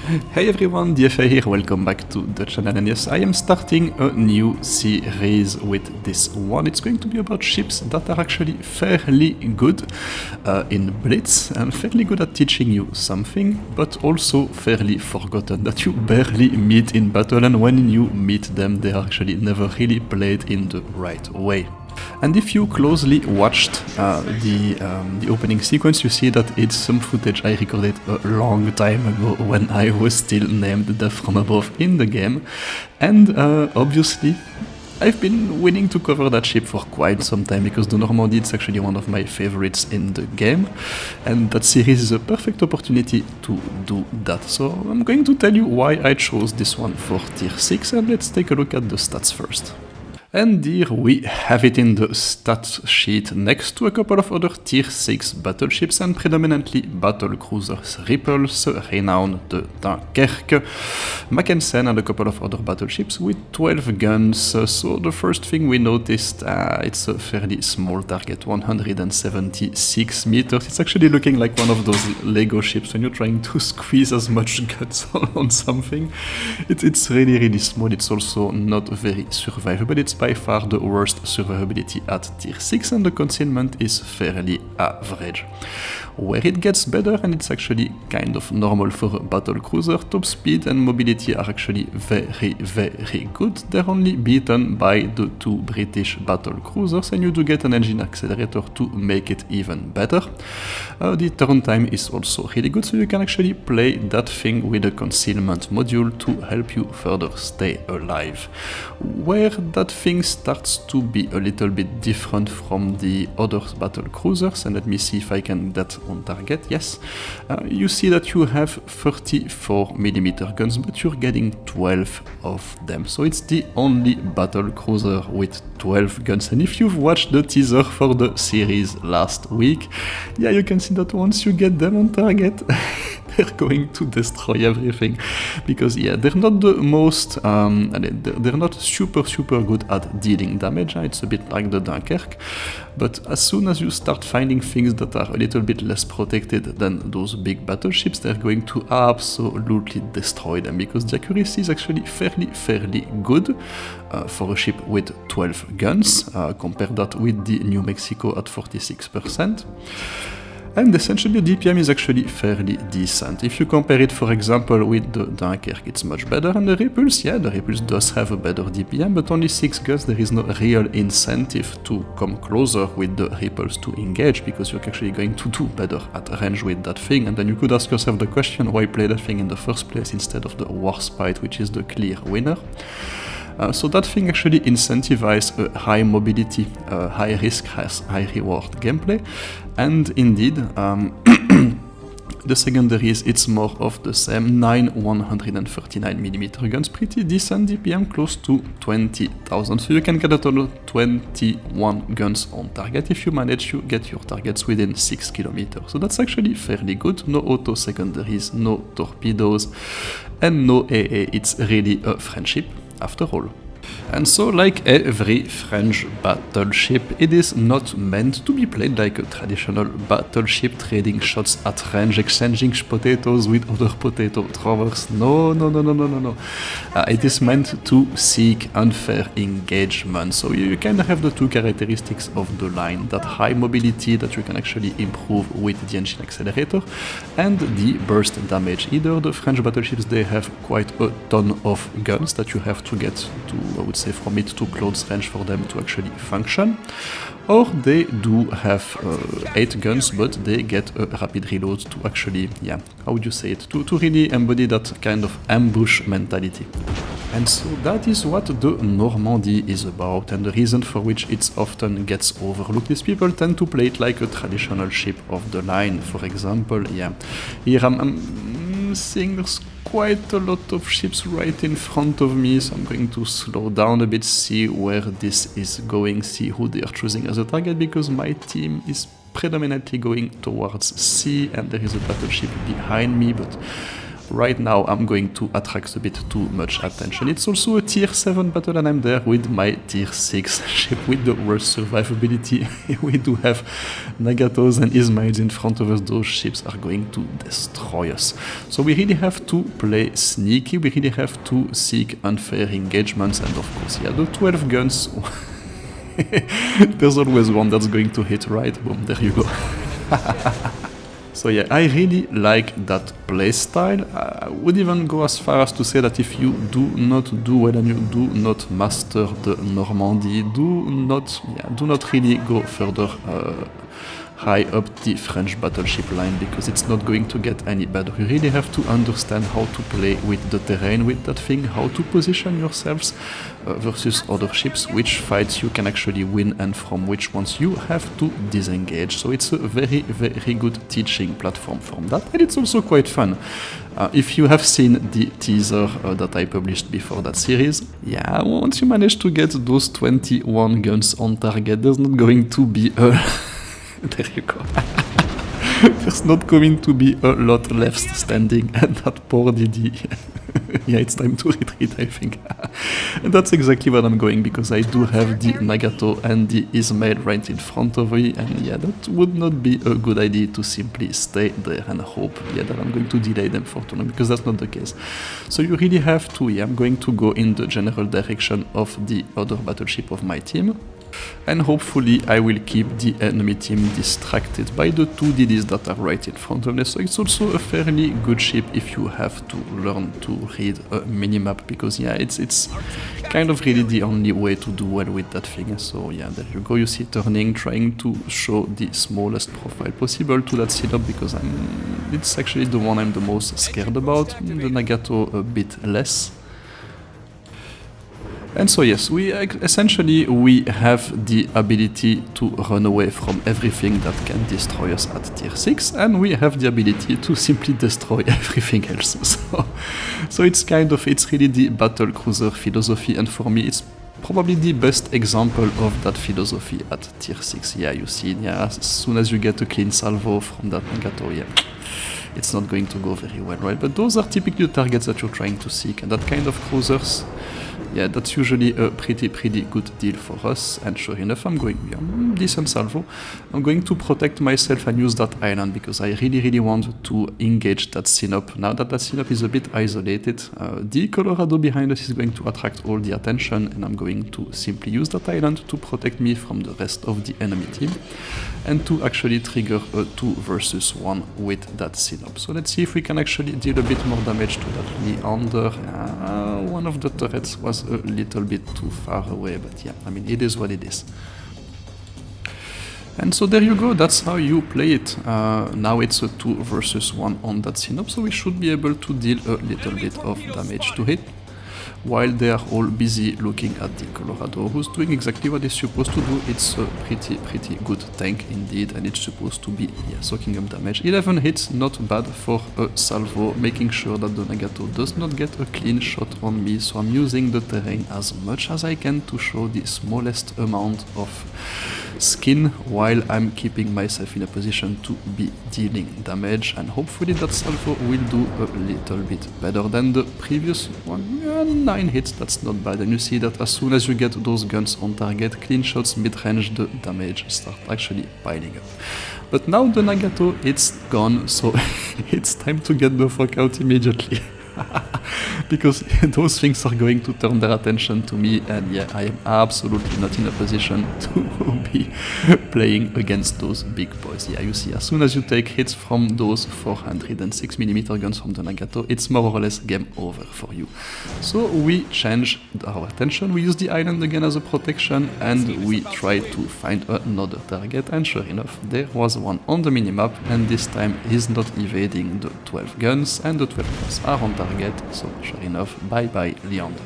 Hey everyone, DFA here, welcome back to the channel, and yes, I am starting a new series with this one. It's going to be about ships that are actually fairly good in Blitz, and fairly good at teaching you something, but also fairly forgotten, that you barely meet in battle, and when you meet them, they are actually never really played in the right way. And if you closely watched the opening sequence, you see that it's some footage I recorded a long time ago when I was still named DeathFromAbove in the game. And obviously, I've been willing to cover that ship for quite some time because the Normandie is actually one of my favorites in the game. And that series is a perfect opportunity to do that. So I'm going to tell you why I chose this one for tier 6, and let's take a look at the stats first. And here we have it in the stats sheet next to a couple of other tier 6 battleships and predominantly battlecruisers, Ripples, Renown, de Dunkerque, Mackensen and a couple of other battleships with 12 guns. So the first thing we noticed, it's a fairly small target, 176 meters. It's actually looking like one of those Lego ships when you're trying to squeeze as much guts on something. It's really small. It's also not very survivable. It's by far the worst survivability at tier 6, and the concealment is fairly average. Where it gets better, and it's actually kind of normal for a battlecruiser, top speed and mobility are actually very good. They're only beaten by the two British battlecruisers, and you do get an engine accelerator to make it even better. The turn time is also really good, so you can actually play that thing with a concealment module to help you further stay alive. Where that thing starts to be a little bit different from the other battlecruisers, and let me see if I can get that on target. Yes, you see that you have 34mm guns, but you're getting 12 of them, so it's the only battlecruiser with 12 guns. And if you've watched the teaser for the series last week, yeah, you can see that once you get them on target, they're going to destroy everything, because yeah, they're not the most, they're not super good at dealing damage. It's a bit like the Dunkerque, but as soon as you start finding things that are a little bit less protected than those big battleships, they're going to absolutely destroy them, because the accuracy is actually fairly good for a ship with 12 guns. Compare that with the New Mexico at 46%. And essentially the DPM is actually fairly decent. If you compare it, for example, with the Dunkerque, it's much better. And the Ripples, yeah, the Ripples does have a better DPM, but only 6 guns. There is no real incentive to come closer with the Ripples to engage, because you're actually going to do better at range with that thing. And then you could ask yourself the question, why play that thing in the first place instead of the Warspite, which is the clear winner? So that thing actually incentivizes a high mobility, high risk, high reward gameplay, and indeed, the secondaries, it's more of the same. 9 139mm guns, pretty decent DPM, close to 20,000, so you can get a total of 21 guns on target if you manage to get your targets within 6 kilometers. So that's actually fairly good. No auto secondaries, no torpedoes, and no AA. It's really a friendship after all. And so, like every French battleship, it is not meant to be played like a traditional battleship, trading shots at range, exchanging potatoes with other potato throwers. No. It is meant to seek unfair engagement. So you kind of have the two characteristics of the line: that high mobility that you can actually improve with the engine accelerator, and the burst damage. Either the French battleships, they have quite a ton of guns that you have to get to, I would say, from it to close range for them to actually function, or they do have 8 guns, but they get a rapid reload to actually, yeah, how would you say it, to really embody that kind of ambush mentality. And so that is what the Normandie is about, and the reason for which it often gets overlooked is people tend to play it like a traditional ship of the line. For example, yeah, here I'm seeing there's quite a lot of ships right in front of me, so I'm going to slow down a bit, see where this is going, see who they are choosing as a target, because my team is predominantly going towards C, and there is a battleship behind me, but right now I'm going to attract a bit too much attention. It's also a tier 7 battle and I'm there with my tier 6 ship with the worst survivability. We do have Nagatos and Ismails in front of us. Those ships are going to destroy us. So we really have to play sneaky, we really have to seek unfair engagements, and of course, yeah, the 12 guns. There's always one that's going to hit, right? Boom, there you go. So yeah, I really like that playstyle. I would even go as far as to say that if you do not do well and you do not master the Normandie, do not really go further high up the French battleship line, because it's not going to get any better. You really have to understand how to play with the terrain with that thing, how to position yourselves versus other ships, which fights you can actually win and from which ones you have to disengage. So it's a very, very good teaching platform from that, and it's also quite fun. If you have seen the teaser that I published before that series, yeah, once you manage to get those 21 guns on target, there's not going to be a... There you go. There's not going to be a lot left standing at that poor DD. Yeah, it's time to retreat, I think. And that's exactly what I'm going, because I do have the Nagato and the Ismail right in front of me, and yeah, that would not be a good idea to simply stay there and hope, yeah, that I'm going to delay them for too long, because that's not the case. So you really have to, yeah, I'm going to go in the general direction of the other battleship of my team. And hopefully I will keep the enemy team distracted by the two DDs that are right in front of them. So it's also a fairly good ship if you have to learn to read a minimap, because yeah, it's kind of really the only way to do well with that thing. So yeah, there you go, you see turning, trying to show the smallest profile possible to that setup, because it's actually the one I'm the most scared about, the Nagato a bit less. And so yes, we essentially have the ability to run away from everything that can destroy us at tier 6, and we have the ability to simply destroy everything else. So it's really the battlecruiser philosophy, and for me it's probably the best example of that philosophy at tier 6. Yeah, you see, yeah, as soon as you get a clean salvo from that Nagato, yeah, it's not going to go very well, right? But those are typically the targets that you're trying to seek, and that kind of cruisers, yeah, that's usually a pretty good deal for us. And sure enough, I'm going, yeah, decent salvo. I'm going to protect myself and use that island, because I really want to engage that synop. Now that synop is a bit isolated, the Colorado behind us is going to attract all the attention, and I'm going to simply use that island to protect me from the rest of the enemy team, and to actually trigger a 2 versus 1 with that synop. So let's see if we can actually deal a bit more damage to that Leander. One of the turrets was a little bit too far away, but yeah, I mean, it is what it is. And so there you go, that's how you play it. Now it's a 2 versus 1 on that synop, so we should be able to deal a little bit of damage to it, while they are all busy looking at the Colorado, who's doing exactly what it's supposed to do. It's a pretty good tank indeed, and it's supposed to be, yeah, soaking up damage. 11 hits, not bad for a salvo, making sure that the Nagato does not get a clean shot on me, so I'm using the terrain as much as I can to show the smallest amount of skin, while I'm keeping myself in a position to be dealing damage, and hopefully that salvo will do a little bit better than the previous one. 9 hits, that's not bad, and you see that as soon as you get those guns on target, clean shots mid-range, the damage start actually piling up. But now the Nagato, it's gone, so it's time to get the fuck out immediately. Because those things are going to turn their attention to me, and yeah, I am absolutely not in a position to be playing against those big boys. Yeah, you see, as soon as you take hits from those 406mm guns from the Nagato, it's more or less game over for you. So we change our attention, we use the island again as a protection, and we try to find another target, and sure enough, there was one on the minimap, and this time he's not evading the 12 guns, and the 12 guns are on target, so sure enough, bye-bye Leander.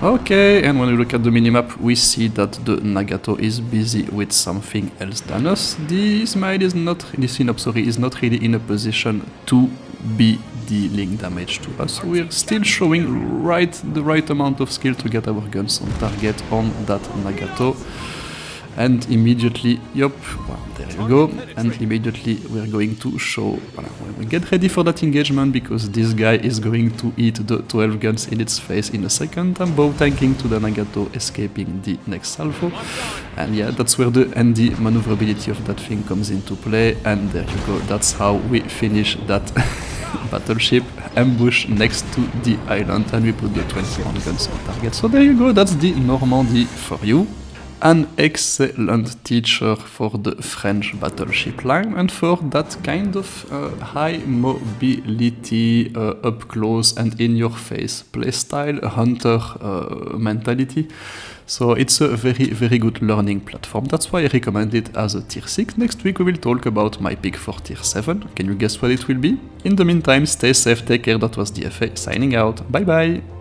Okay, and when we look at the minimap, we see that the Nagato is busy with something else than us. The Ismail is not, the Synop, sorry, is not really in a position to be dealing damage to us. We're still showing the right amount of skill to get our guns on target on that Nagato. And immediately, yup, well, there you go, and immediately we're going to show, we get ready for that engagement because this guy is going to eat the 12 guns in its face in a second. I'm bow tanking to the Nagato, escaping the next salvo, and yeah, that's where the ND maneuverability of that thing comes into play, and there you go, that's how we finish that battleship ambush next to the island, and we put the 21 guns on target. So there you go, that's the Normandie for you. An excellent teacher for the French battleship line and for that kind of high mobility, up close and in your face playstyle, hunter mentality. So it's a very good learning platform. That's why I recommend it as a tier 6. Next week we will talk about my pick for tier 7. Can you guess what it will be? In the meantime, stay safe, take care. That was DFA signing out. Bye bye!